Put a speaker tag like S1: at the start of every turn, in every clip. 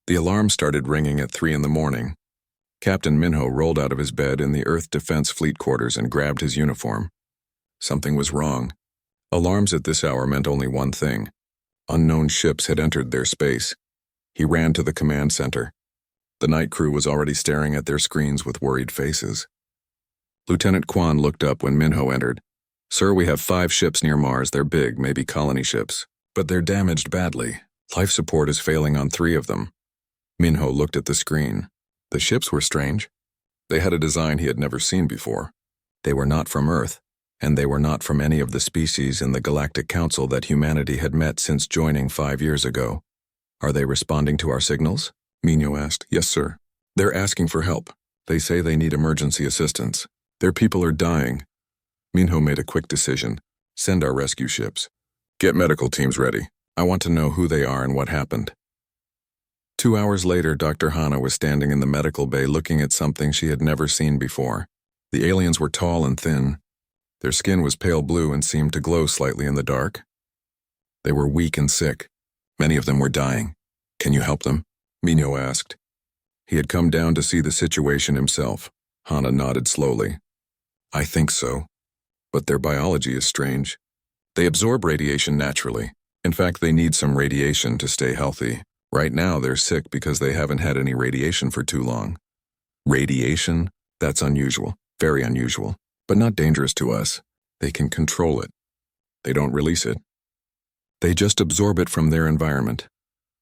S1: The alarm started ringing at 3 in the morning. Captain Minho rolled out of his bed in the Earth Defense Fleet quarters and grabbed his uniform. Something was wrong. Alarms at this hour meant only one thing. Unknown ships had entered their space. He ran to the command center. The night crew was already staring at their screens with worried faces. Lieutenant Quan looked up when Minho entered. "Sir, we have 5 ships near Mars. They're big, maybe colony ships. But they're damaged badly. Life support is failing on 3 of them." Minho looked at the screen. The ships were strange. They had a design he had never seen before. They were not from Earth, and they were not from any of the species in the Galactic Council that humanity had met since joining 5 years ago. "Are they responding to our signals?" Minho asked. "Yes, sir. They're asking for help. They say they need emergency assistance. Their people are dying." Minho made a quick decision. "Send our rescue ships. Get medical teams ready. I want to know who they are and what happened." 2 hours later, Dr. Hana was standing in the medical bay looking at something she had never seen before. The aliens were tall and thin. Their skin was pale blue and seemed to glow slightly in the dark. They were weak and sick. Many of them were dying. "Can you help them?" Minho asked. He had come down to see the situation himself. Hana nodded slowly. "I think so. But their biology is strange. They absorb radiation naturally. In fact, they need some radiation to stay healthy. Right now, they're sick because they haven't had any radiation for too long." "Radiation? That's unusual. Very unusual. But not dangerous to us. They can control it. They don't release it. They just absorb it from their environment."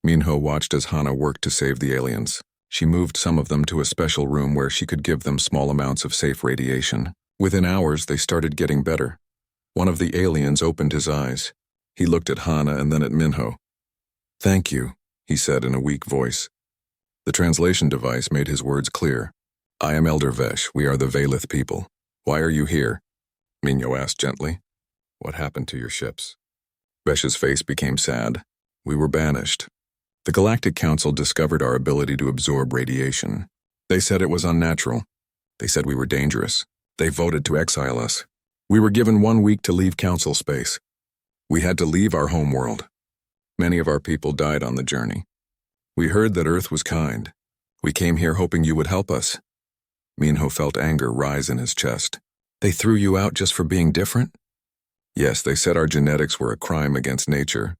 S1: Minho watched as Hana worked to save the aliens. She moved some of them to a special room where she could give them small amounts of safe radiation. Within hours, they started getting better. One of the aliens opened his eyes. He looked at Hana and then at Minho. "Thank you," he said in a weak voice. The translation device made his words clear. "I am Elder Vesh. We are the Valith people. Why are you here?" Minho asked gently. "What happened to your ships?" Vesh's face became sad. "We were banished. The Galactic Council discovered our ability to absorb radiation. They said it was unnatural. They said we were dangerous. They voted to exile us. We were given 1 week to leave Council space. We had to leave our home world. Many of our people died on the journey. We heard that Earth was kind. We came here hoping you would help us." Minho felt anger rise in his chest. "They threw you out just for being different?" "Yes, they said our genetics were a crime against nature.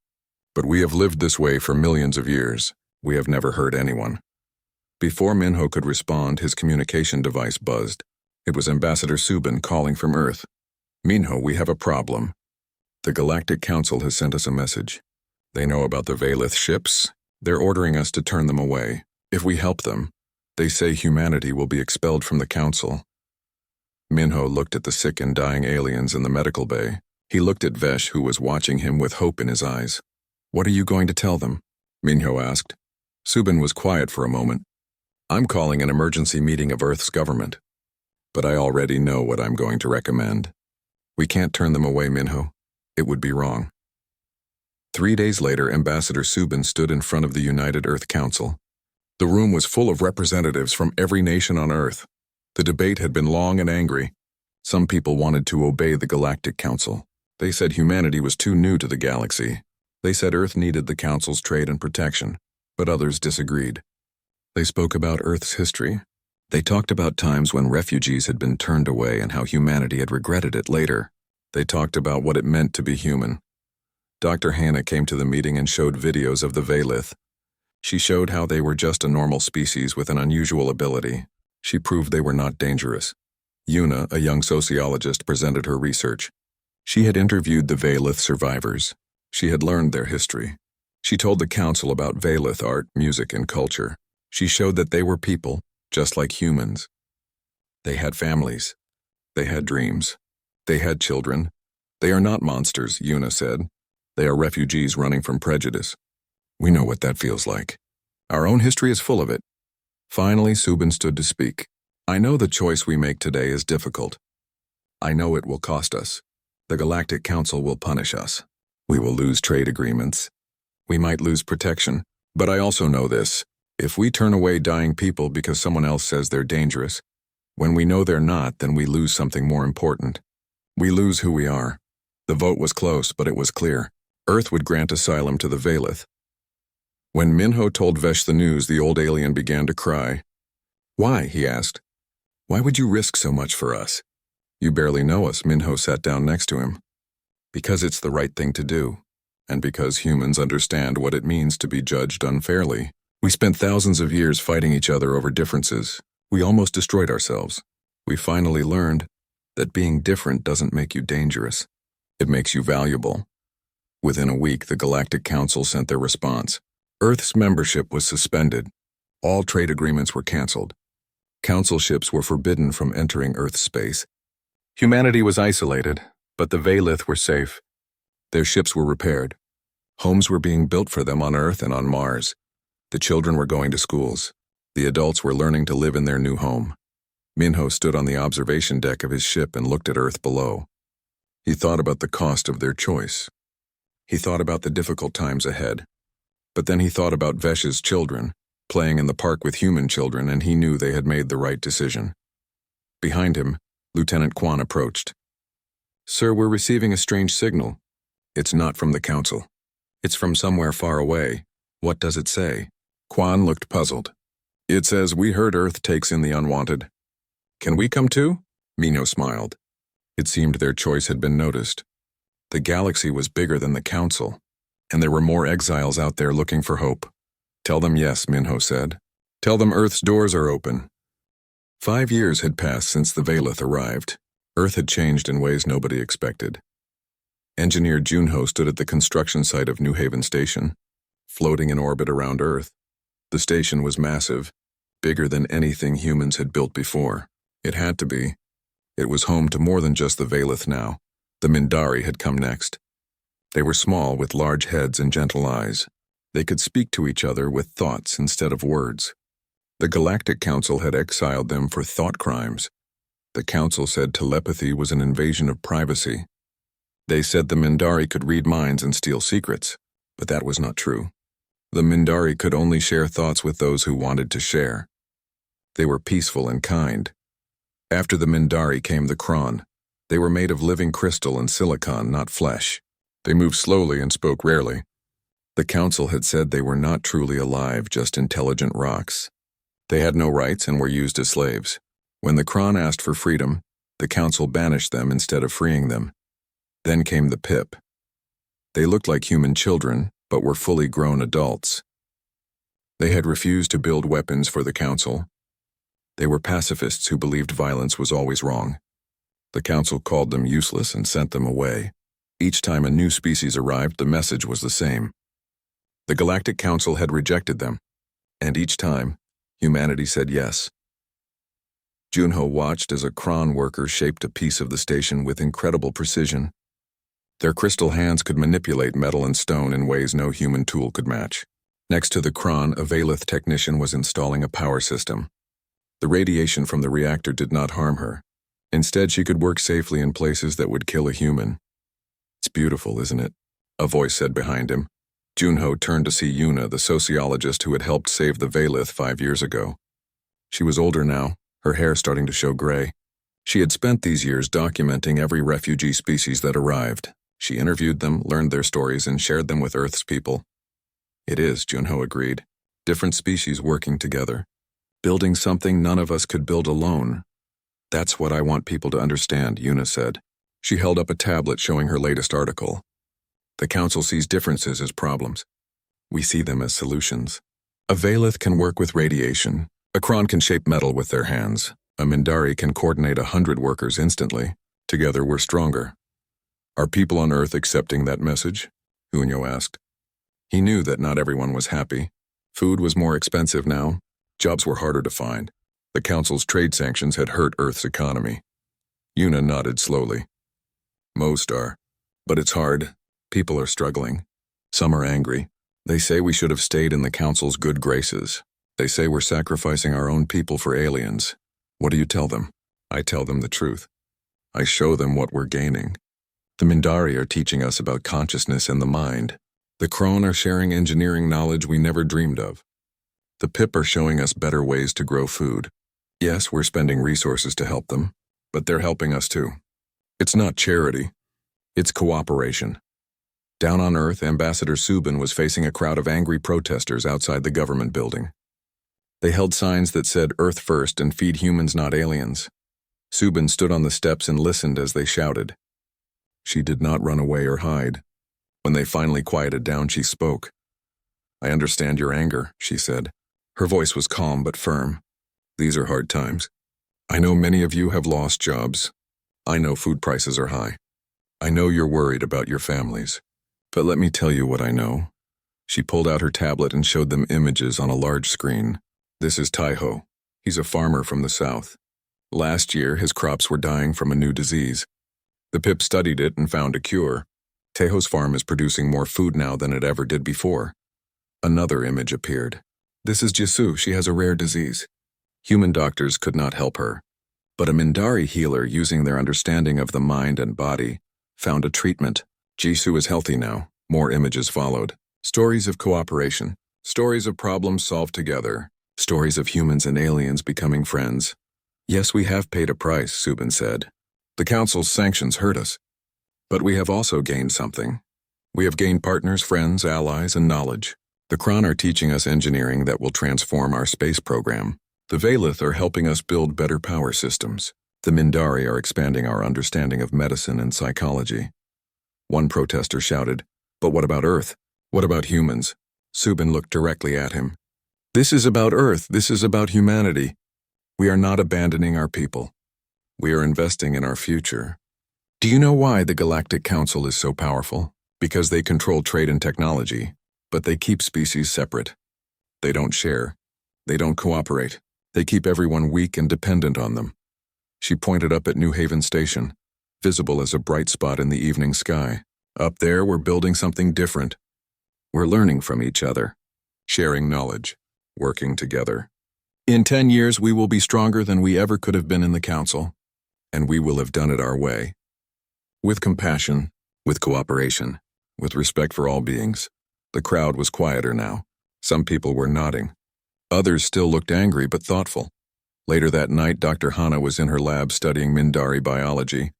S1: But we have lived this way for millions of years. We have never hurt anyone." Before Minho could respond, his communication device buzzed. It was Ambassador Subin calling from Earth. "Minho, we have a problem. The Galactic Council has sent us a message. They know about the Valith ships. They're ordering us to turn them away. If we help them, they say humanity will be expelled from the Council." Minho looked at the sick and dying aliens in the medical bay. He looked at Vesh, who was watching him with hope in his eyes. "What are you going to tell them?" Minho asked. Subin was quiet for a moment. "I'm calling an emergency meeting of Earth's government. But I already know what I'm going to recommend. We can't turn them away, Minho. It would be wrong." 3 days later, Ambassador Subin stood in front of the United Earth Council. The room was full of representatives from every nation on Earth. The debate had been long and angry. Some people wanted to obey the Galactic Council. They said humanity was too new to the galaxy. They said Earth needed the Council's trade and protection, but others disagreed. They spoke about Earth's history. They talked about times when refugees had been turned away and how humanity had regretted it later. They talked about what it meant to be human. Dr. Hannah came to the meeting and showed videos of the Valith. She showed how they were just a normal species with an unusual ability. She proved they were not dangerous. Yuna, a young sociologist, presented her research. She had interviewed the Valith survivors. She had learned their history. She told the council about Valith art, music, and culture. She showed that they were people, just like humans. They had families. They had dreams. They had children. They are not monsters, Yuna said. They are refugees running from prejudice. We know what that feels like. Our own history is full of it. Finally, Subin stood to speak. "I know the choice we make today is difficult. I know it will cost us. The Galactic Council will punish us. We will lose trade agreements. We might lose protection. But I also know this. If we turn away dying people because someone else says they're dangerous, when we know they're not, then we lose something more important. We lose who we are. The vote was close, but it was clear. Earth would grant asylum to the Valith. When Minho told Vesh the news, the old alien began to cry. "Why?" he asked. "Why would you risk so much for us?" "You barely know us," Minho sat down next to him. "Because it's the right thing to do, and because humans understand what it means to be judged unfairly. We spent thousands of years fighting each other over differences. We almost destroyed ourselves. We finally learned that being different doesn't make you dangerous. It makes you valuable." Within a week, the Galactic Council sent their response. Earth's membership was suspended. All trade agreements were canceled. Council ships were forbidden from entering Earth's space. Humanity was isolated, but the Valith were safe. Their ships were repaired. Homes were being built for them on Earth and on Mars. The children were going to schools. The adults were learning to live in their new home. Minho stood on the observation deck of his ship and looked at Earth below. He thought about the cost of their choice. He thought about the difficult times ahead. But then he thought about Vesh's children, playing in the park with human children, and he knew they had made the right decision. Behind him, Lieutenant Quan approached. "Sir, we're receiving a strange signal. It's not from the Council. It's from somewhere far away. What does it say?" Quan looked puzzled. "It says, 'We heard Earth takes in the unwanted.' Can we come too?" Minho smiled. It seemed their choice had been noticed. The galaxy was bigger than the Council, and there were more exiles out there looking for hope. "Tell them yes," Minho said. "Tell them Earth's doors are open." 5 years had passed since the Valith arrived. Earth had changed in ways nobody expected. Engineer Junho stood at the construction site of New Haven Station, floating in orbit around Earth. The station was massive, bigger than anything humans had built before. It had to be. It was home to more than just the Valith now. The Mindari had come next. They were small, with large heads and gentle eyes. They could speak to each other with thoughts instead of words. The Galactic Council had exiled them for thought crimes. The Council said telepathy was an invasion of privacy. They said the Mindari could read minds and steal secrets, but that was not true. The Mindari could only share thoughts with those who wanted to share. They were peaceful and kind. After the Mindari came the Kron. They were made of living crystal and silicon, not flesh. They moved slowly and spoke rarely. The Council had said they were not truly alive, just intelligent rocks. They had no rights and were used as slaves. When the Kron asked for freedom, the Council banished them instead of freeing them. Then came the Pip. They looked like human children, but were fully grown adults. They had refused to build weapons for the Council. They were pacifists who believed violence was always wrong. The Council called them useless and sent them away. Each time a new species arrived, the message was the same. The Galactic Council had rejected them, and each time, humanity said yes. Junho watched as a Kron worker shaped a piece of the station with incredible precision. Their crystal hands could manipulate metal and stone in ways no human tool could match. Next to the Kron, a Valith technician was installing a power system. The radiation from the reactor did not harm her. Instead, she could work safely in places that would kill a human. "It's beautiful, isn't it?" a voice said behind him. Junho turned to see Yuna, the sociologist who had helped save the Valith 5 years ago. She was older now, her hair starting to show gray. She had spent these years documenting every refugee species that arrived. She interviewed them, learned their stories, and shared them with Earth's people. "It is," Junho agreed. "Different species working together. Building something none of us could build alone. That's what I want people to understand," Yuna said. She held up a tablet showing her latest article. "The Council sees differences as problems. We see them as solutions. A Valith can work with radiation. A Kron can shape metal with their hands. A Mindari can coordinate 100 workers instantly. Together we're stronger." "Are people on Earth accepting that message?" Junho asked. He knew that not everyone was happy. Food was more expensive now. Jobs were harder to find. The Council's trade sanctions had hurt Earth's economy. Yuna nodded slowly. "Most are. But it's hard. People are struggling. Some are angry. They say we should have stayed in the Council's good graces. They say we're sacrificing our own people for aliens. What do you tell them?" "I tell them the truth. I show them what we're gaining. The Mindari are teaching us about consciousness and the mind. The Kron are sharing engineering knowledge we never dreamed of. The Pip are showing us better ways to grow food. Yes, we're spending resources to help them, but they're helping us too. It's not charity. It's cooperation." Down on Earth, Ambassador Subin was facing a crowd of angry protesters outside the government building. They held signs that said Earth first and feed humans, not aliens. Subin stood on the steps and listened as they shouted. She did not run away or hide. When they finally quieted down, she spoke. "I understand your anger," she said. Her voice was calm but firm. "These are hard times. I know many of you have lost jobs. I know food prices are high. I know you're worried about your families. But let me tell you what I know." She pulled out her tablet and showed them images on a large screen. "This is Taiho. He's a farmer from the south. Last year, his crops were dying from a new disease. The PIP studied it and found a cure. Taiho's farm is producing more food now than it ever did before." Another image appeared. "This is Jisoo. She has a rare disease. Human doctors could not help her. But a Mindari healer, using their understanding of the mind and body, found a treatment. Jisoo is healthy now." More images followed. Stories of cooperation. Stories of problems solved together. Stories of humans and aliens becoming friends. "Yes, we have paid a price," Subin said. "The Council's sanctions hurt us. But we have also gained something. We have gained partners, friends, allies, and knowledge. The Kron are teaching us engineering that will transform our space program. The Valith are helping us build better power systems. The Mindari are expanding our understanding of medicine and psychology." One protester shouted, "But what about Earth? What about humans?" Subin looked directly at him. "This is about Earth. This is about humanity. We are not abandoning our people. We are investing in our future. Do you know why the Galactic Council is so powerful? Because they control trade and technology, but they keep species separate. They don't share. They don't cooperate. They keep everyone weak and dependent on them." She pointed up at New Haven Station, visible as a bright spot in the evening sky. "Up there, we're building something different. We're learning from each other, sharing knowledge, working together. In 10 years, we will be stronger than we ever could have been in the Council, and we will have done it our way. With compassion, with cooperation, with respect for all beings." The crowd was quieter now. Some people were nodding. Others still looked angry but thoughtful. Later that night, Dr. Hana was in her lab studying Mindari biology.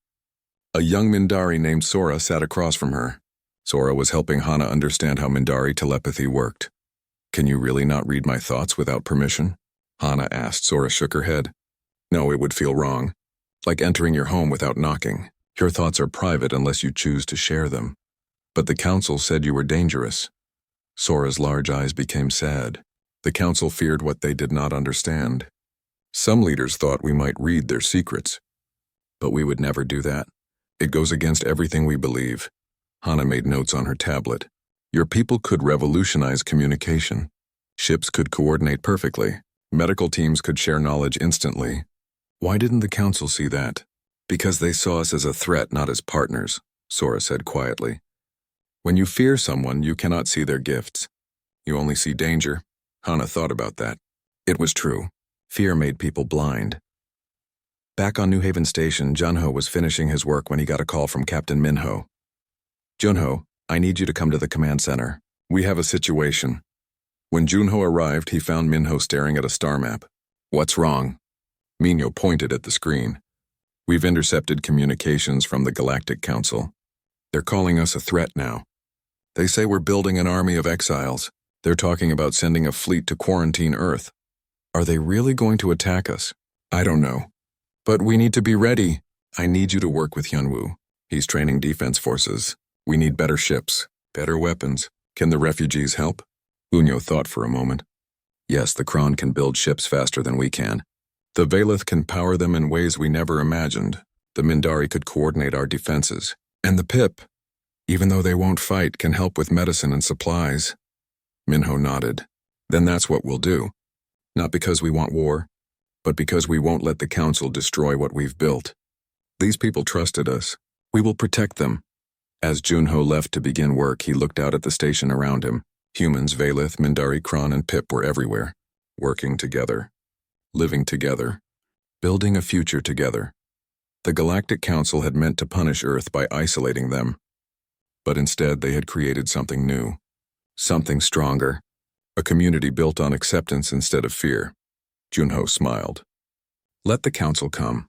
S1: A young Mindari named Sora sat across from her. Sora was helping Hana understand how Mindari telepathy worked. "Can you really not read my thoughts without permission?" Hana asked. Sora shook her head. "No, it would feel wrong. Like entering your home without knocking. Your thoughts are private unless you choose to share them. But the Council said you were dangerous." Sora's large eyes became sad. The Council feared what they did not understand. Some leaders thought we might read their secrets. But we would never do that. It goes against everything we believe. Hana made notes on her tablet. "Your people could revolutionize communication. Ships could coordinate perfectly. Medical teams could share knowledge instantly. Why didn't the Council see that?" "Because they saw us as a threat, not as partners," Sora said quietly. "When you fear someone, you cannot see their gifts. You only see danger." Hana thought about that. It was true. Fear made people blind. Back on New Haven Station, Junho was finishing his work when he got a call from Captain Minho. "Junho, I need you to come to the command center. We have a situation." When Junho arrived, he found Minho staring at a star map. "What's wrong?" Minho pointed at the screen. "We've intercepted communications from the Galactic Council. They're calling us a threat now. They say we're building an army of exiles. They're talking about sending a fleet to quarantine Earth. Are they really going to attack us? I don't know. But we need to be ready. I need you to work with Hyunwoo. He's training defense forces. We need better ships, better weapons. Can the refugees help?" Unyo thought for a moment. "Yes, the Kron can build ships faster than we can. The Valith can power them in ways we never imagined. The Mindari could coordinate our defenses. And the PIP, even though they won't fight, can help with medicine and supplies." Minho nodded. "Then that's what we'll do. Not because we want war, but because we won't let the Council destroy what we've built. These people trusted us. We will protect them." As Junho left to begin work, he looked out at the station around him. Humans, Valith, Mindari, Kron, and PIP were everywhere, working together, living together, building a future together. The Galactic Council had meant to punish Earth by isolating them. But instead, they had created something new, something stronger, a community built on acceptance instead of fear. Junho smiled. Let the Council come.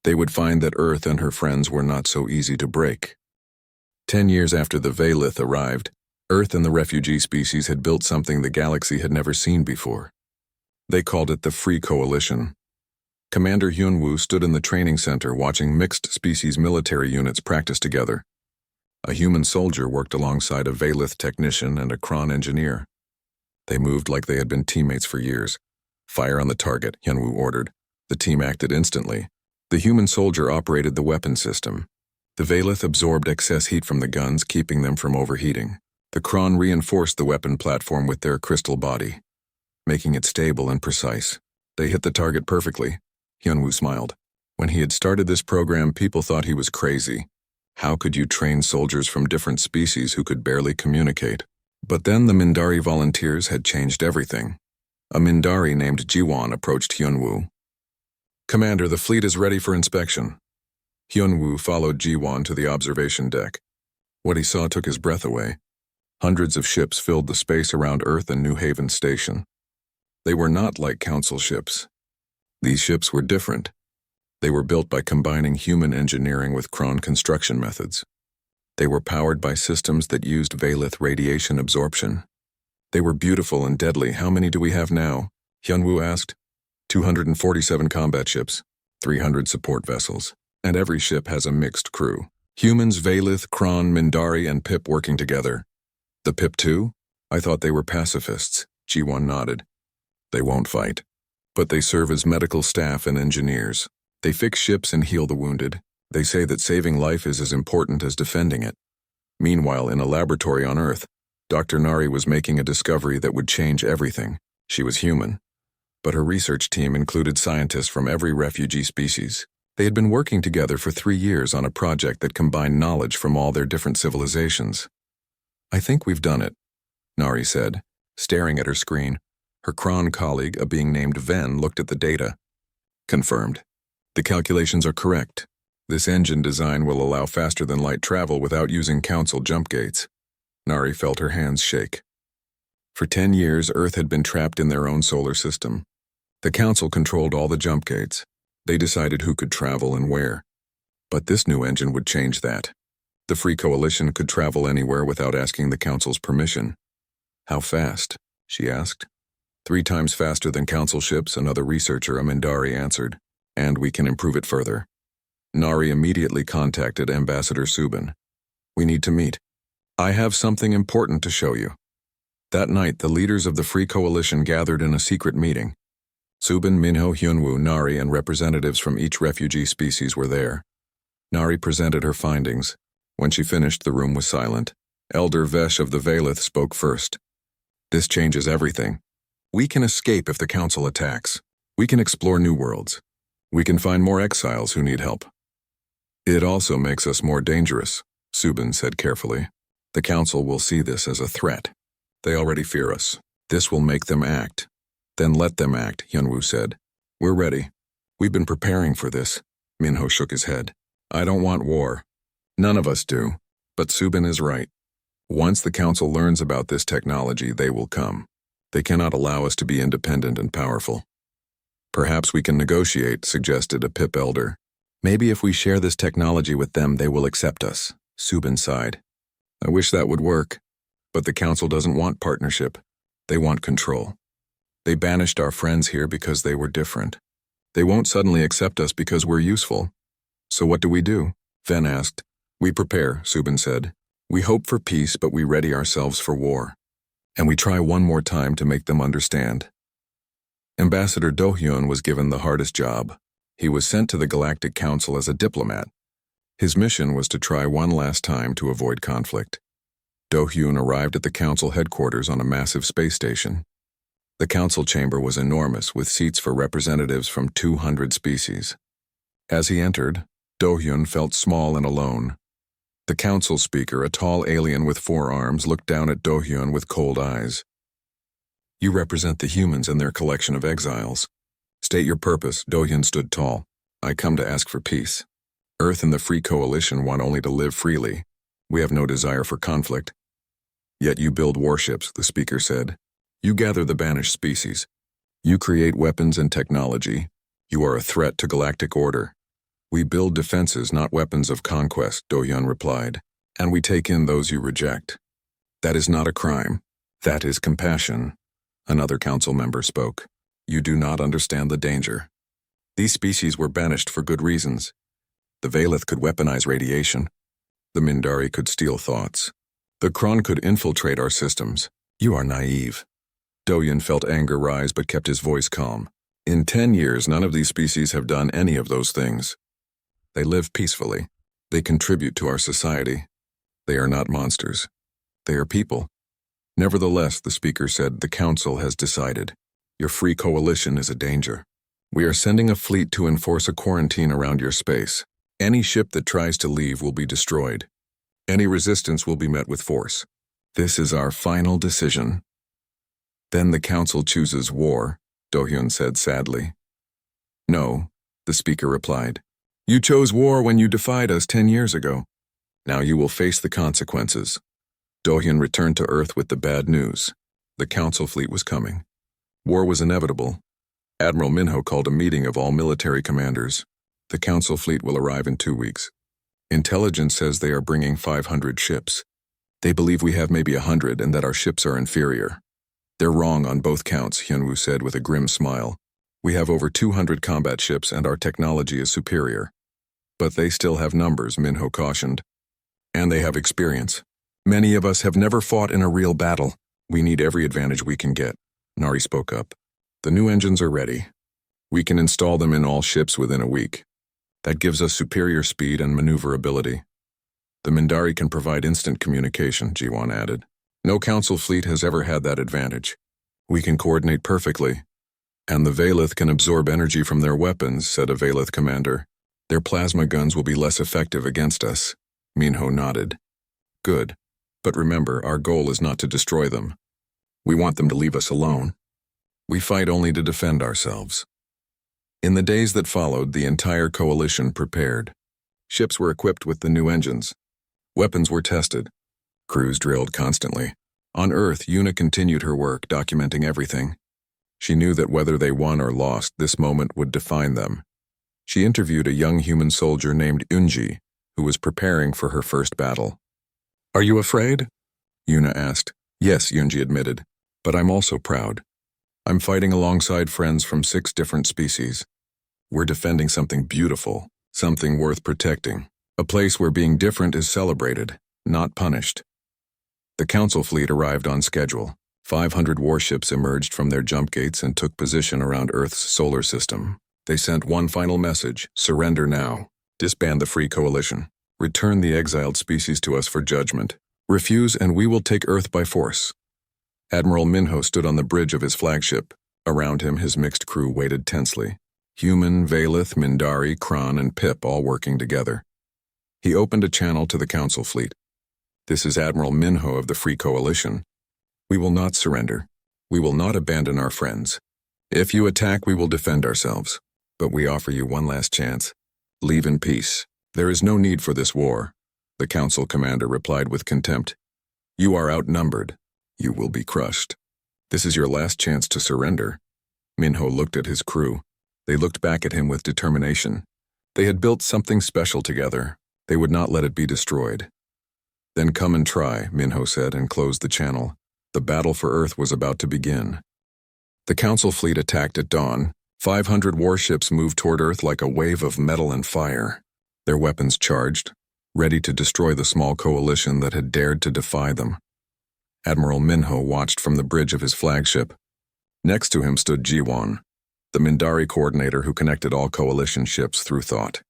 S1: They would find that Earth and her friends were not so easy to break. 10 years after the Valith arrived, Earth and the refugee species had built something the galaxy had never seen before. They called it the Free Coalition. Commander Hyunwoo stood in the training center watching mixed-species military units practice together. A human soldier worked alongside a Valith technician and a Kron engineer. They moved like they had been teammates for years. "Fire on the target," Hyunwoo ordered. The team acted instantly. The human soldier operated the weapon system. The Valith absorbed excess heat from the guns, keeping them from overheating. The Kron reinforced the weapon platform with their crystal body, making it stable and precise. They hit the target perfectly. Hyunwoo smiled. When he had started this program, people thought he was crazy. How could you train soldiers from different species who could barely communicate? But then the Mindari volunteers had changed everything. A Mindari named Jiwon approached Hyunwoo. "Commander, the fleet is ready for inspection." Hyunwoo followed Jiwon to the observation deck. What he saw took his breath away. Hundreds of ships filled the space around Earth and New Haven Station. They were not like Council ships. These ships were different. They were built by combining human engineering with Kron construction methods. They were powered by systems that used Valith radiation absorption. They were beautiful and deadly. "How many do we have now?" Hyunwoo asked. 247 combat ships, 300 support vessels, and every ship has a mixed crew. Humans, Valith, Kron, Mindari, and Pip working together. "The Pip too? I thought they were pacifists." Jiwon nodded. "They won't fight, but they serve as medical staff and engineers. They fix ships and heal the wounded. They say that saving life is as important as defending it." Meanwhile, in a laboratory on Earth, Dr. Nari was making a discovery that would change everything. She was human, but her research team included scientists from every refugee species. They had been working together for 3 years on a project that combined knowledge from all their different civilizations. "I think we've done it," Nari said, staring at her screen. Her Kron colleague, a being named Ven, looked at the data. "Confirmed. The calculations are correct. This engine design will allow faster-than-light travel without using Council jump gates." Nari felt her hands shake. For 10 years, Earth had been trapped in their own solar system. The Council controlled all the jump gates. They decided who could travel and where. But this new engine would change that. The Free Coalition could travel anywhere without asking the Council's permission. "How fast?" she asked. 3 times faster than Council ships," another researcher, a Mindari, answered. "And we can improve it further." Nari immediately contacted Ambassador Subin. "We need to meet. I have something important to show you." That night, the leaders of the Free Coalition gathered in a secret meeting. Subin, Minho, Hyunwoo, Nari, and representatives from each refugee species were there. Nari presented her findings. When she finished, the room was silent. Elder Vesh of the Valith spoke first. "This changes everything. We can escape if the Council attacks. We can explore new worlds. We can find more exiles who need help. It also makes us more dangerous," Subin said carefully. "The Council will see this as a threat. They already fear us. This will make them act." "Then let them act," Hyunwoo said. "We're ready. We've been preparing for this." Minho shook his head. "I don't want war. None of us do. But Subin is right. Once the Council learns about this technology, they will come. They cannot allow us to be independent and powerful." "Perhaps we can negotiate," suggested a Pip elder. "Maybe if we share this technology with them, they will accept us," Subin sighed. "I wish that would work. But the Council doesn't want partnership. They want control. They banished our friends here because they were different. They won't suddenly accept us because we're useful. So what do? Ven asked. "We prepare," Subin said. "We hope for peace, but we ready ourselves for war. And we try one more time to make them understand." Ambassador Do-hyun was given the hardest job. He was sent to the Galactic Council as a diplomat. His mission was to try one last time to avoid conflict. Do-hyun arrived at the Council headquarters on a massive space station. The Council chamber was enormous, with seats for representatives from 200 species. As he entered, Do-hyun felt small and alone. The Council speaker, a tall alien with 4 arms, looked down at Do-hyun with cold eyes. "You represent the humans and their collection of exiles. State your purpose." Do-hyun stood tall. "I come to ask for peace. Earth and the Free Coalition want only to live freely. We have no desire for conflict." "Yet you build warships," the speaker said. "You gather the banished species. You create weapons and technology. You are a threat to galactic order." "We build defenses, not weapons of conquest," Do-hyun replied. and we take in those you reject. That is not a crime. That is compassion. Another council member spoke. You do not understand the danger. These species were banished for good reasons. The Valeth could weaponize radiation. The Mindari could steal thoughts. The Kron could infiltrate our systems. You are naive. Doyen felt anger rise but kept his voice calm. In 10 years, none of these species have done any of those things. They live peacefully. They contribute to our society. They are not monsters. They are people. Nevertheless, the speaker said, the council has decided. Your free coalition is a danger. We are sending a fleet to enforce a quarantine around your space. Any ship that tries to leave will be destroyed. Any resistance will be met with force. This is our final decision. Then the council chooses war, Do-hyun said sadly. No, the speaker replied. You chose war when you defied us 10 years ago. Now you will face the consequences. Do-hyun returned to Earth with the bad news. The council fleet was coming. War was inevitable. Admiral Minho called a meeting of all military commanders. The council fleet will arrive in 2 weeks. Intelligence says they are bringing 500 ships. They believe we have maybe 100 and that our ships are inferior. They're wrong on both counts, Hyunwoo said with a grim smile. We have over 200 combat ships and our technology is superior. But they still have numbers, Minho cautioned. And they have experience. Many of us have never fought in a real battle. We need every advantage we can get. Nari spoke up. The new engines are ready. We can install them in all ships within a week. That gives us superior speed and maneuverability. The Mindari can provide instant communication, Ji-won added. No council fleet has ever had that advantage. We can coordinate perfectly. And the Valeth can absorb energy from their weapons, said a Valeth commander. Their plasma guns will be less effective against us. Minho nodded. Good. But remember, our goal is not to destroy them. We want them to leave us alone. We fight only to defend ourselves. In the days that followed, the entire coalition prepared. Ships were equipped with the new engines. Weapons were tested. Crews drilled constantly. On Earth, Yuna continued her work, documenting everything. She knew that whether they won or lost, this moment would define them. She interviewed a young human soldier named Unji, who was preparing for her first battle. Are you afraid? Yuna asked. Yes, Unji admitted. But I'm also proud. I'm fighting alongside friends from 6 different species. We're defending something beautiful, something worth protecting, a place where being different is celebrated, not punished. The council fleet arrived on schedule. 500 warships emerged from their jump gates and took position around Earth's solar system. They sent one final message: surrender now. Disband the Free Coalition. Return the exiled species to us for judgment. Refuse and we will take Earth by force. Admiral Minho stood on the bridge of his flagship. Around him, his mixed crew waited tensely. Human, Valeth, Mindari, Kron, and Pip all working together. He opened a channel to the council fleet. This is Admiral Minho of the Free Coalition. We will not surrender. We will not abandon our friends. If you attack, we will defend ourselves. But we offer you one last chance. Leave in peace. There is no need for this war. The council commander replied with contempt. You are outnumbered. You will be crushed. This is your last chance to surrender. Minho looked at his crew. They looked back at him with determination. They had built something special together. They would not let it be destroyed. Then come and try, Minho said and closed the channel. The battle for Earth was about to begin. The council fleet attacked at dawn. 500 warships moved toward Earth like a wave of metal and fire. Their weapons charged, ready to destroy the small coalition that had dared to defy them. Admiral Minho watched from the bridge of his flagship. Next to him stood Ji-won, the Mindari coordinator who connected all coalition ships through thought.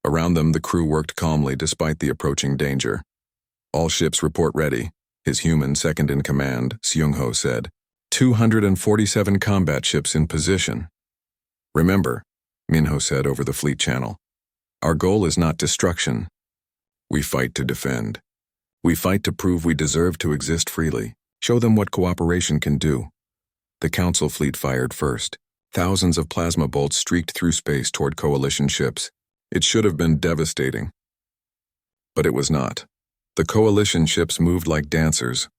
S1: Around them, the crew worked calmly despite the approaching danger. All ships report ready, his human second-in-command, Seung-ho said. 247 combat ships in position. Remember, Minho said over the fleet channel, our goal is not destruction. We fight to defend. We fight to prove we deserve to exist freely. Show them what cooperation can do. The council fleet fired first. Thousands of plasma bolts streaked through space toward coalition ships. It should have been devastating. But it was not. The coalition ships moved like dancers.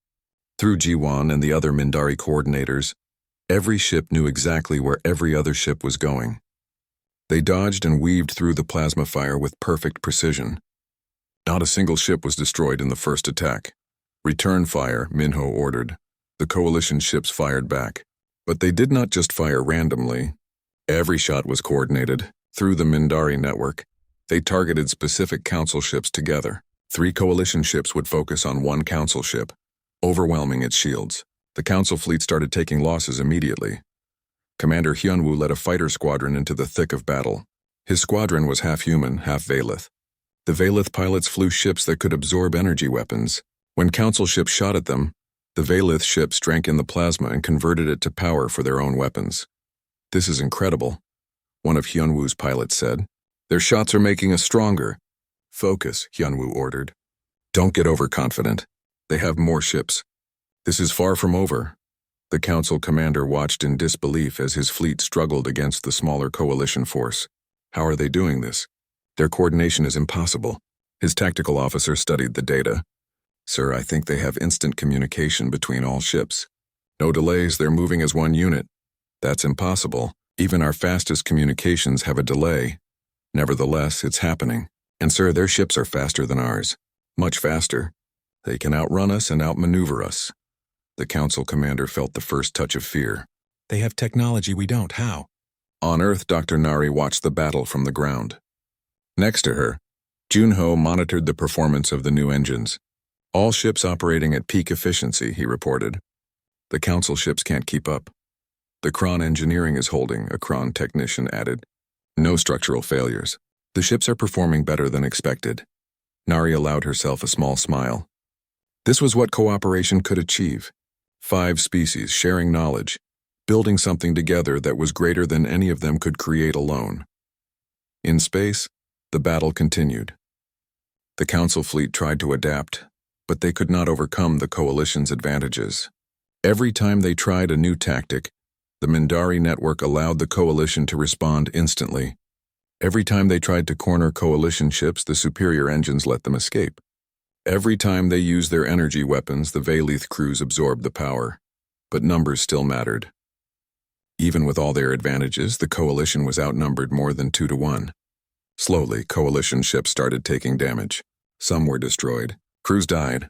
S1: Through Ji-won and the other Mindari coordinators, every ship knew exactly where every other ship was going. They dodged and weaved through the plasma fire with perfect precision. Not a single ship was destroyed in the first attack. Return fire, Minho ordered. The coalition ships fired back. But they did not just fire randomly. Every shot was coordinated, through the Mindari network. They targeted specific council ships together. 3 coalition ships would focus on one council ship, overwhelming its shields. The council fleet started taking losses immediately. Commander Hyunwoo led a fighter squadron into the thick of battle. His squadron was half human, half Valith. The Valith pilots flew ships that could absorb energy weapons. When council ships shot at them, the Valith ships drank in the plasma and converted it to power for their own weapons. "This is incredible," one of Hyunwoo's pilots said. "Their shots are making us stronger." "Focus," Hyunwoo ordered. "Don't get overconfident. They have more ships. This is far from over." The council commander watched in disbelief as his fleet struggled against the smaller coalition force. "How are they doing this? Their coordination is impossible." His tactical officer studied the data. "Sir, I think they have instant communication between all ships. No delays, they're moving as one unit." "That's impossible. Even our fastest communications have a delay." "Nevertheless, it's happening. And sir, their ships are faster than ours. Much faster. They can outrun us and outmaneuver us." The council commander felt the first touch of fear. "They have technology we don't. How?" On Earth, Dr. Nari watched the battle from the ground. Next to her, Junho monitored the performance of the new engines. "All ships operating at peak efficiency," he reported. "The council ships can't keep up." "The Kron engineering is holding," a Kron technician added. "No structural failures. The ships are performing better than expected." Nari allowed herself a small smile. This was what cooperation could achieve. 5 species sharing knowledge, building something together that was greater than any of them could create alone. In space, the battle continued. The council fleet tried to adapt, but they could not overcome the coalition's advantages. Every time they tried a new tactic, the Mindari network allowed the coalition to respond instantly. Every time they tried to corner coalition ships, the superior engines let them escape. Every time they used their energy weapons, the Valith crews absorbed the power. But numbers still mattered. Even with all their advantages, the coalition was outnumbered more than 2 to 1. Slowly, coalition ships started taking damage. Some were destroyed. Crews died.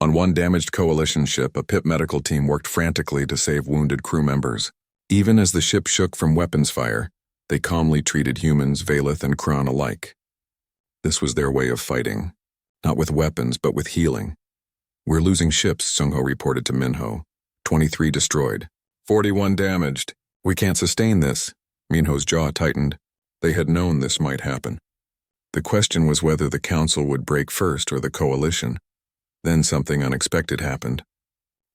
S1: On one damaged coalition ship, a PIP medical team worked frantically to save wounded crew members. Even as the ship shook from weapons fire, they calmly treated humans, Valith, and Kron alike. This was their way of fighting. Not with weapons, but with healing. "We're losing ships," Sungho reported to Minho. 23 destroyed. 41 damaged. "We can't sustain this." Minho's jaw tightened. They had known this might happen. The question was whether the council would break first or the coalition. Then something unexpected happened.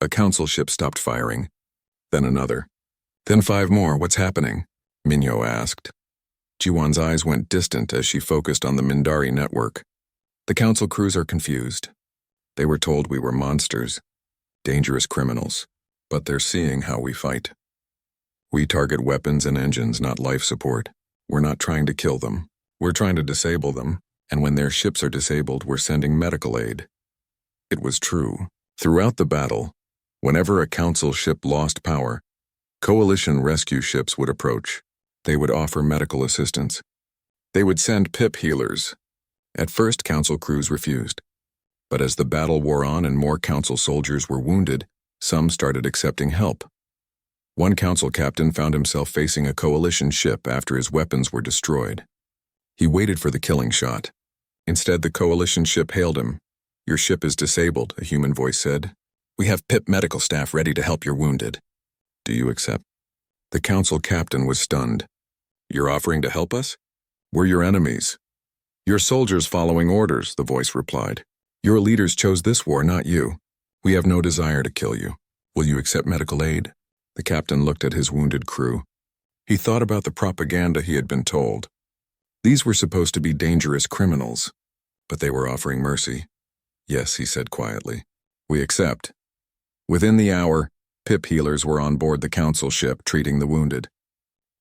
S1: A council ship stopped firing. Then another. Then 5 more. "What's happening?" Minho asked. Jiwon's eyes went distant as she focused on the Mindari network. "The council crews are confused. They were told we were monsters, dangerous criminals, but they're seeing how we fight. We target weapons and engines, not life support. We're not trying to kill them. We're trying to disable them, and when their ships are disabled, we're sending medical aid." It was true. Throughout the battle, whenever a council ship lost power, coalition rescue ships would approach. They would offer medical assistance. They would send PIP healers. At first, council crews refused. But as the battle wore on and more council soldiers were wounded, some started accepting help. One council captain found himself facing a coalition ship after his weapons were destroyed. He waited for the killing shot. Instead, the coalition ship hailed him. "Your ship is disabled," a human voice said. "We have PIP medical staff ready to help your wounded. Do you accept?" The council captain was stunned. "You're offering to help us? We're your enemies." "Your soldiers following orders," the voice replied. "Your leaders chose this war, not you. We have no desire to kill you. Will you accept medical aid?" The captain looked at his wounded crew. He thought about the propaganda he had been told. These were supposed to be dangerous criminals, but they were offering mercy. "Yes," he said quietly. "We accept." Within the hour, PIP healers were on board the council ship treating the wounded.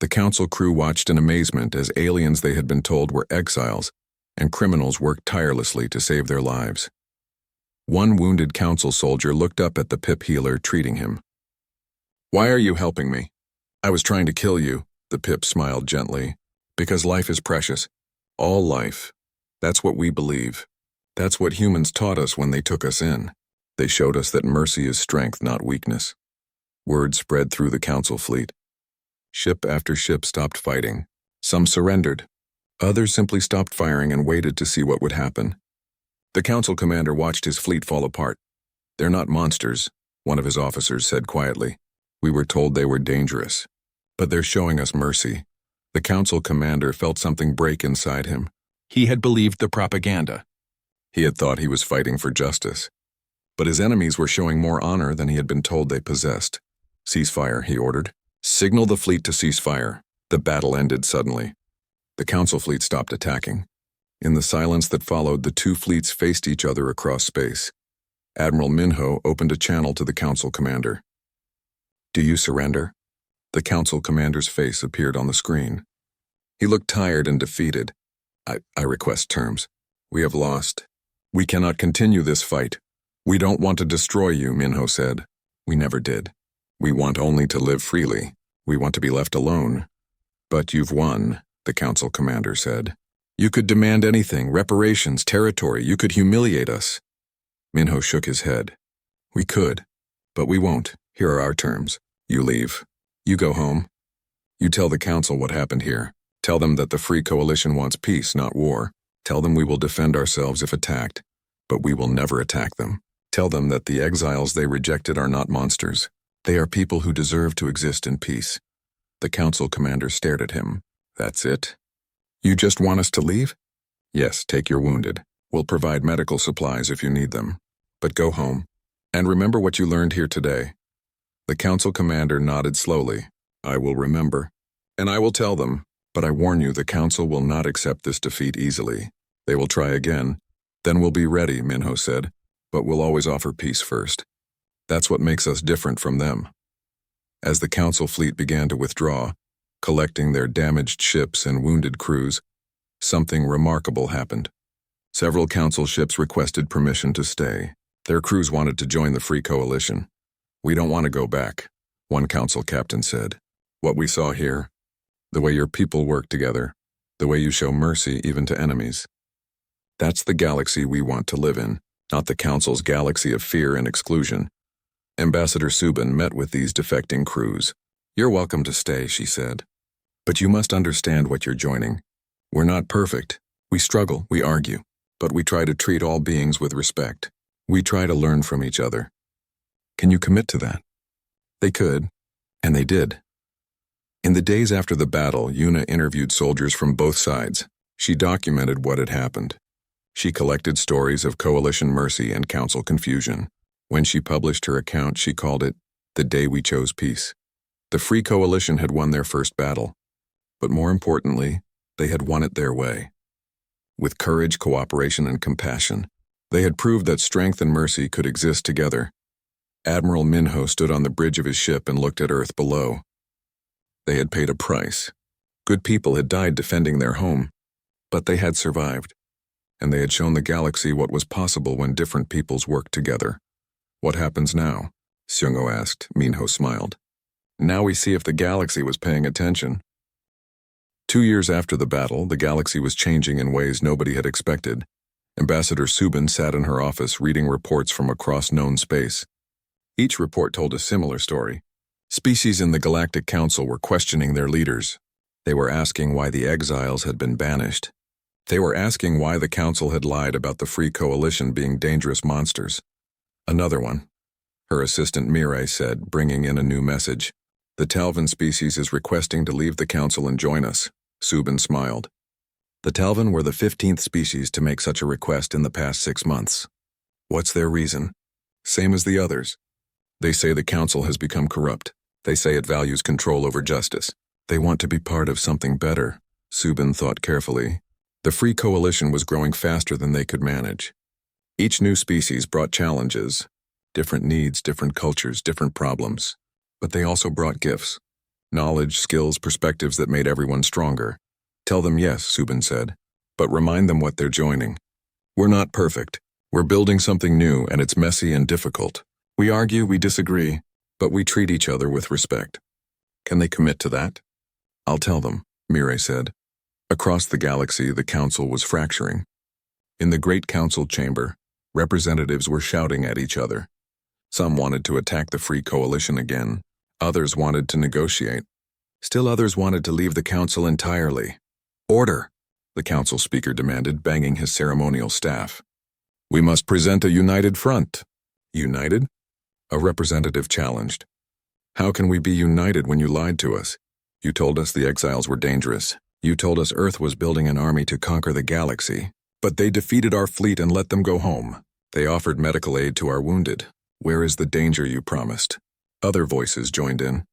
S1: The council crew watched in amazement as aliens they had been told were exiles and criminals worked tirelessly to save their lives. One wounded council soldier looked up at the PIP healer treating him. "Why are you helping me?" "I was trying to kill you," the PIP smiled gently. "Because life is precious. All life. That's what we believe." That's what humans taught us when they took us in. They showed us that mercy is strength, not weakness. Word spread through the council fleet. Ship after ship stopped fighting. Some surrendered. Others simply stopped firing and waited to see what would happen. The council commander watched his fleet fall apart. "They're not monsters," one of his officers said quietly. "We were told they were dangerous. But they're showing us mercy." The council commander felt something break inside him. He had believed the propaganda. He had thought he was fighting for justice. But his enemies were showing more honor than he had been told they possessed. "Ceasefire," he ordered. "Signal the fleet to cease fire." The battle ended suddenly. The council fleet stopped attacking. In the silence that followed, the two fleets faced each other across space. Admiral Minho opened a channel to the council commander. "Do you surrender?" The council commander's face appeared on the screen. He looked tired and defeated. I request terms. We have lost. We cannot continue this fight. We don't want to destroy you," Minho said. "We never did. We want only to live freely. We want to be left alone." "But you've won," the council commander said. "You could demand anything, reparations, territory. You could humiliate us." Minho shook his head. "We could, but we won't. Here are our terms. You leave. You go home. You tell the council what happened here. Tell them that the Free Coalition wants peace, not war. Tell them we will defend ourselves if attacked, but we will never attack them. Tell them that the exiles they rejected are not monsters. They are people who deserve to exist in peace." The council commander stared at him. "That's it? You just want us to leave?" "Yes, take your wounded. We'll provide medical supplies if you need them. But go home. And remember what you learned here today." The council commander nodded slowly. "I will remember. And I will tell them. But I warn you, the council will not accept this defeat easily. They will try again. Then we'll be ready," Minho said. "But we'll always offer peace first. That's what makes us different from them." As the council fleet began to withdraw, collecting their damaged ships and wounded crews, something remarkable happened. Several council ships requested permission to stay. Their crews wanted to join the Free Coalition. "We don't want to go back," one council captain said. "What we saw here, the way your people work together, the way you show mercy even to enemies. That's the galaxy we want to live in, not the council's galaxy of fear and exclusion." Ambassador Subin met with these defecting crews. "You're welcome to stay," she said. "But you must understand what you're joining. We're not perfect. We struggle, we argue, but we try to treat all beings with respect. We try to learn from each other. Can you commit to that?" They could, and they did. In the days after the battle, Yuna interviewed soldiers from both sides. She documented what had happened. She collected stories of coalition mercy and council confusion. When she published her account, she called it "The Day We Chose Peace." The Free Coalition had won their first battle, but more importantly, they had won it their way. With courage, cooperation, and compassion, they had proved that strength and mercy could exist together. Admiral Minho stood on the bridge of his ship and looked at Earth below. They had paid a price. Good people had died defending their home, but they had survived, and they had shown the galaxy what was possible when different peoples worked together. "What happens now?" Seungo asked. Minho smiled. "Now we see if the galaxy was paying attention." 2 years after the battle, the galaxy was changing in ways nobody had expected. Ambassador Subin sat in her office reading reports from across known space. Each report told a similar story. Species in the Galactic Council were questioning their leaders. They were asking why the exiles had been banished. They were asking why the Council had lied about the Free Coalition being dangerous monsters. Another one. Her assistant Mirai said, bringing in a new message. "The Talvan species is requesting to leave the Council and join us." Subin smiled. The Talvan were the 15th species to make such a request in the past 6 months. What's their reason? Same as the others. They say the Council has become corrupt. They say it values control over justice. They want to be part of something better. Subin thought carefully. The Free Coalition was growing faster than they could manage. Each new species brought challenges, different needs, different cultures, different problems. But they also brought gifts. Knowledge, skills, perspectives that made everyone stronger. "Tell them yes," Subin said, "but remind them what they're joining. We're not perfect. We're building something new, and it's messy and difficult. We argue, we disagree, but we treat each other with respect." "Can they commit to that?" "I'll tell them," Mirai said. Across the galaxy, the Council was fracturing. In the Great Council chamber, representatives were shouting at each other. Some wanted to attack the Free Coalition again. Others wanted to negotiate. Still others wanted to leave the council entirely. Order, the council speaker demanded, banging his ceremonial staff. We must present a united front. United? A representative challenged. How can we be united when you lied to us? You told us the exiles were dangerous. You told us Earth was building an army to conquer the galaxy. But they defeated our fleet and let them go home. They offered medical aid to our wounded. Where is the danger you promised? Other voices joined in.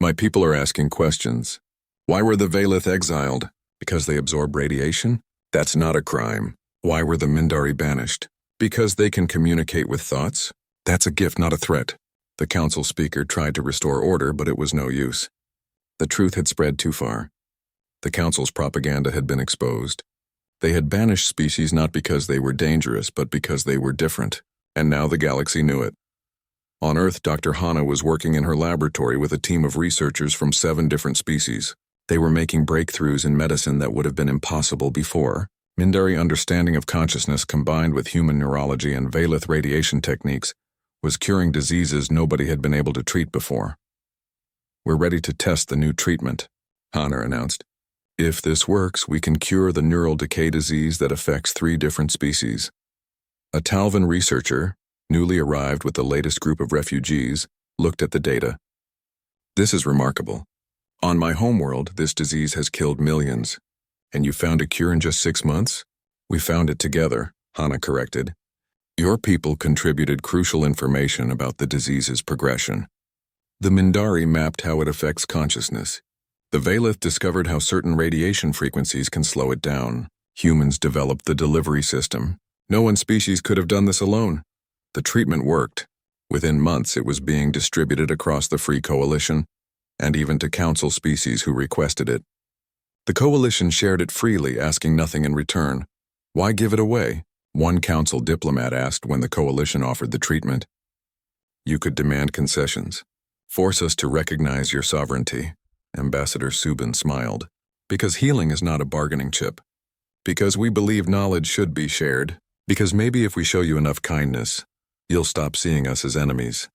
S1: My people are asking questions. Why were the Valith exiled? Because they absorb radiation? That's not a crime. Why were the Mindari banished? Because they can communicate with thoughts? That's a gift, not a threat. The council speaker tried to restore order, but it was no use. The truth had spread too far. The council's propaganda had been exposed. They had banished species not because they were dangerous, but because they were different. And now the galaxy knew it. On Earth, Dr. Hana was working in her laboratory with a team of researchers from 7 different species. They were making breakthroughs in medicine that would have been impossible before. Mindari understanding of consciousness combined with human neurology and Valith radiation techniques was curing diseases nobody had been able to treat before. We're ready to test the new treatment, Hana announced. If this works, we can cure the neural decay disease that affects 3 different species. A Talvan researcher, newly arrived with the latest group of refugees, looked at the data. This is remarkable. On my homeworld, this disease has killed millions. And you found a cure in just 6 months? We found it together, Hana corrected. Your people contributed crucial information about the disease's progression. The Mindari mapped how it affects consciousness. The Valith discovered how certain radiation frequencies can slow it down. Humans developed the delivery system. No one species could have done this alone. The treatment worked. Within months, it was being distributed across the Free Coalition, and even to council species who requested it. The Coalition shared it freely, asking nothing in return. Why give it away? One council diplomat asked when the Coalition offered the treatment. You could demand concessions. Force us to recognize your sovereignty. Ambassador Subin smiled. Because healing is not a bargaining chip. Because we believe knowledge should be shared. Because maybe if we show you enough kindness, you'll stop seeing us as enemies.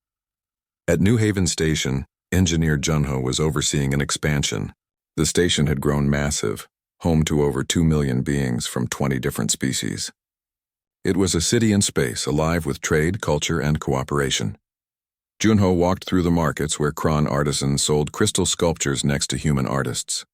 S1: At New Haven Station, Engineer Junho was overseeing an expansion. The station had grown massive, home to over 2 million beings from 20 different species. It was a city in space, alive with trade, culture, and cooperation. Junho walked through the markets where Kron artisans sold crystal sculptures next to human artists,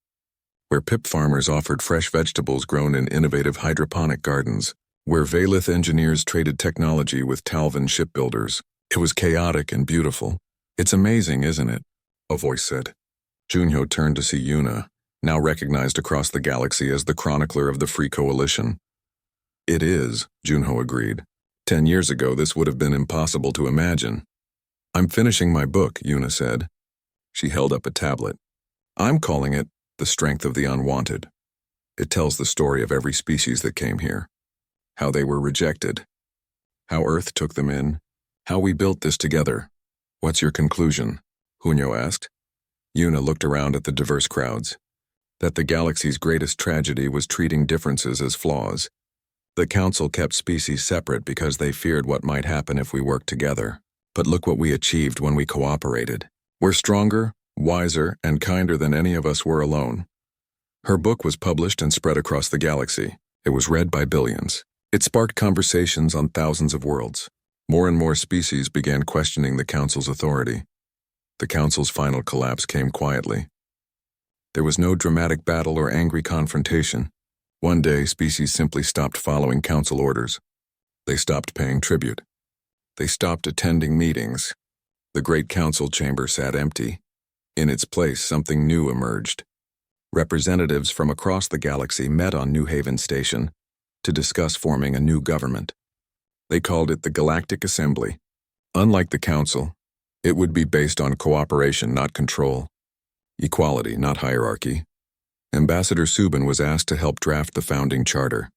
S1: where pip farmers offered fresh vegetables grown in innovative hydroponic gardens, where Valith engineers traded technology with Talvan shipbuilders. It was chaotic and beautiful. It's amazing, isn't it? A voice said. Junho turned to see Yuna, now recognized across the galaxy as the chronicler of the Free Coalition. It is, Junho agreed. 10 years ago, this would have been impossible to imagine. I'm finishing my book, Yuna said. She held up a tablet. I'm calling it The Strength of the Unwanted. It tells the story of every species that came here. How they were rejected. How Earth took them in. How we built this together. What's your conclusion? Junho asked. Yuna looked around at the diverse crowds. That the galaxy's greatest tragedy was treating differences as flaws. The council kept species separate because they feared what might happen if we worked together. But look what we achieved when we cooperated. We're stronger, wiser, and kinder than any of us were alone. Her book was published and spread across the galaxy. It was read by billions. It sparked conversations on thousands of worlds. More and more species began questioning the council's authority. The council's final collapse came quietly. There was no dramatic battle or angry confrontation. One day, species simply stopped following council orders. They stopped paying tribute. They stopped attending meetings. The great council chamber sat empty. In its place, something new emerged. Representatives from across the galaxy met on New Haven Station to discuss forming a new government. They called it the Galactic Assembly. Unlike the council, it would be based on cooperation, not control. Equality, not hierarchy. Ambassador Subin was asked to help draft the founding charter.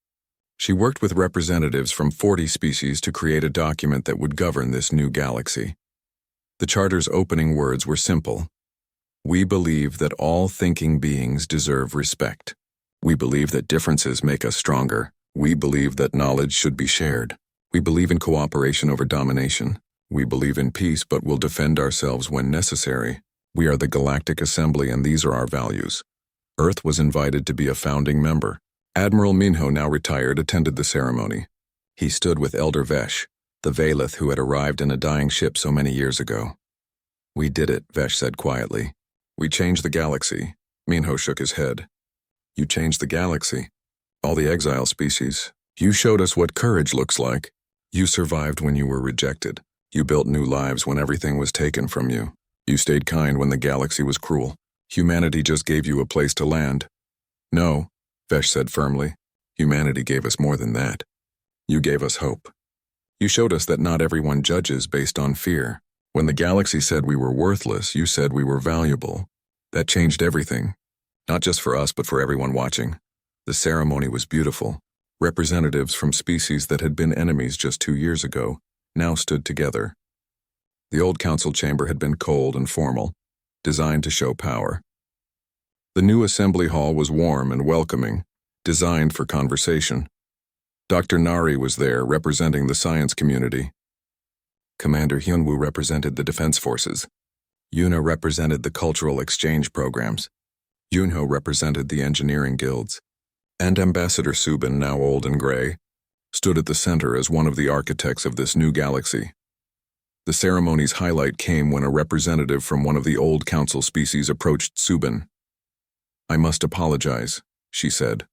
S1: She worked with representatives from 40 species to create a document that would govern this new galaxy. The charter's opening words were simple. We believe that all thinking beings deserve respect. We believe that differences make us stronger. We believe that knowledge should be shared. We believe in cooperation over domination. We believe in peace but will defend ourselves when necessary. We are the Galactic Assembly and these are our values. Earth was invited to be a founding member. Admiral Minho, now retired, attended the ceremony. He stood with Elder Vesh, the Valeth who had arrived in a dying ship so many years ago. We did it, Vesh said quietly. We changed the galaxy. Minho shook his head. You changed the galaxy. All the exile species. You showed us what courage looks like. You survived when you were rejected. You built new lives when everything was taken from you. You stayed kind when the galaxy was cruel. Humanity just gave you a place to land. No, Vesh said firmly. Humanity gave us more than that. You gave us hope. You showed us that not everyone judges based on fear. When the galaxy said we were worthless, you said we were valuable. That changed everything. Not just for us, but for everyone watching. The ceremony was beautiful. Representatives from species that had been enemies just 2 years ago now stood together. The old council chamber had been cold and formal, designed to show power. The new assembly hall was warm and welcoming, designed for conversation. Dr. Nari was there, representing the science community. Commander Hyunwoo represented the defense forces. Yuna represented the cultural exchange programs. Yunho represented the engineering guilds. And Ambassador Subin, now old and gray, stood at the center as one of the architects of this new galaxy. The ceremony's highlight came when a representative from one of the old council species approached Subin. I must apologize, she said.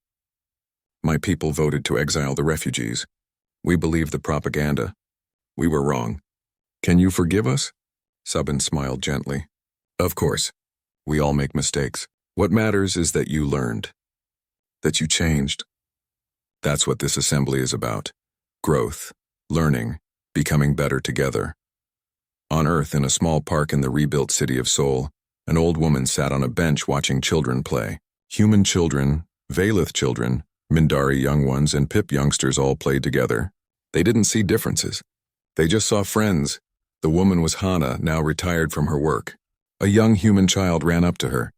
S1: My people voted to exile the refugees. We believed the propaganda. We were wrong. Can you forgive us? Subin smiled gently. Of course. We all make mistakes. What matters is that you learned. That you changed. That's what this assembly is about. Growth, learning, becoming better together. On Earth, in a small park in the rebuilt city of Seoul, an old woman sat on a bench watching children play. Human children, Valeth children, Mindari young ones, and Pip youngsters all played together. They didn't see differences. They just saw friends. The woman was Hana, now retired from her work. A young human child ran up to her.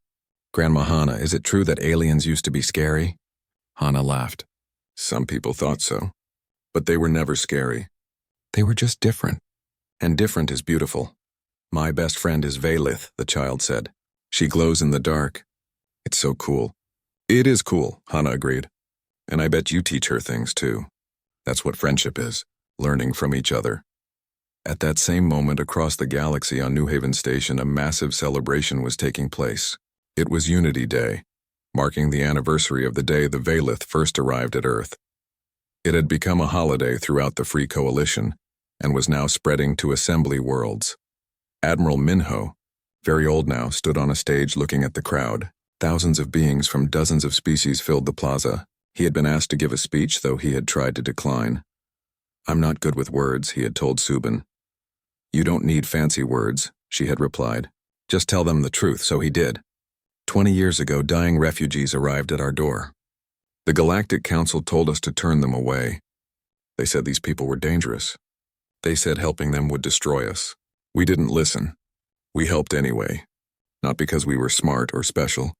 S1: Grandma Hana, is it true that aliens used to be scary? Hana laughed. Some people thought so. But they were never scary. They were just different. And different is beautiful. My best friend is Valeth, the child said. She glows in the dark. It's so cool. It is cool, Hana agreed. And I bet you teach her things too. That's what friendship is, learning from each other. At that same moment across the galaxy on New Haven Station, a massive celebration was taking place. It was Unity Day, marking the anniversary of the day the Valeth first arrived at Earth. It had become a holiday throughout the Free Coalition and was now spreading to assembly worlds. Admiral Minho, very old now, stood on a stage looking at the crowd. Thousands of beings from dozens of species filled the plaza. He had been asked to give a speech, though he had tried to decline. I'm not good with words, he had told Subin. You don't need fancy words, she had replied. Just tell them the truth, so he did. 20 years ago, dying refugees arrived at our door. The Galactic Council told us to turn them away. They said these people were dangerous. They said helping them would destroy us. We didn't listen. We helped anyway. Not because we were smart or special,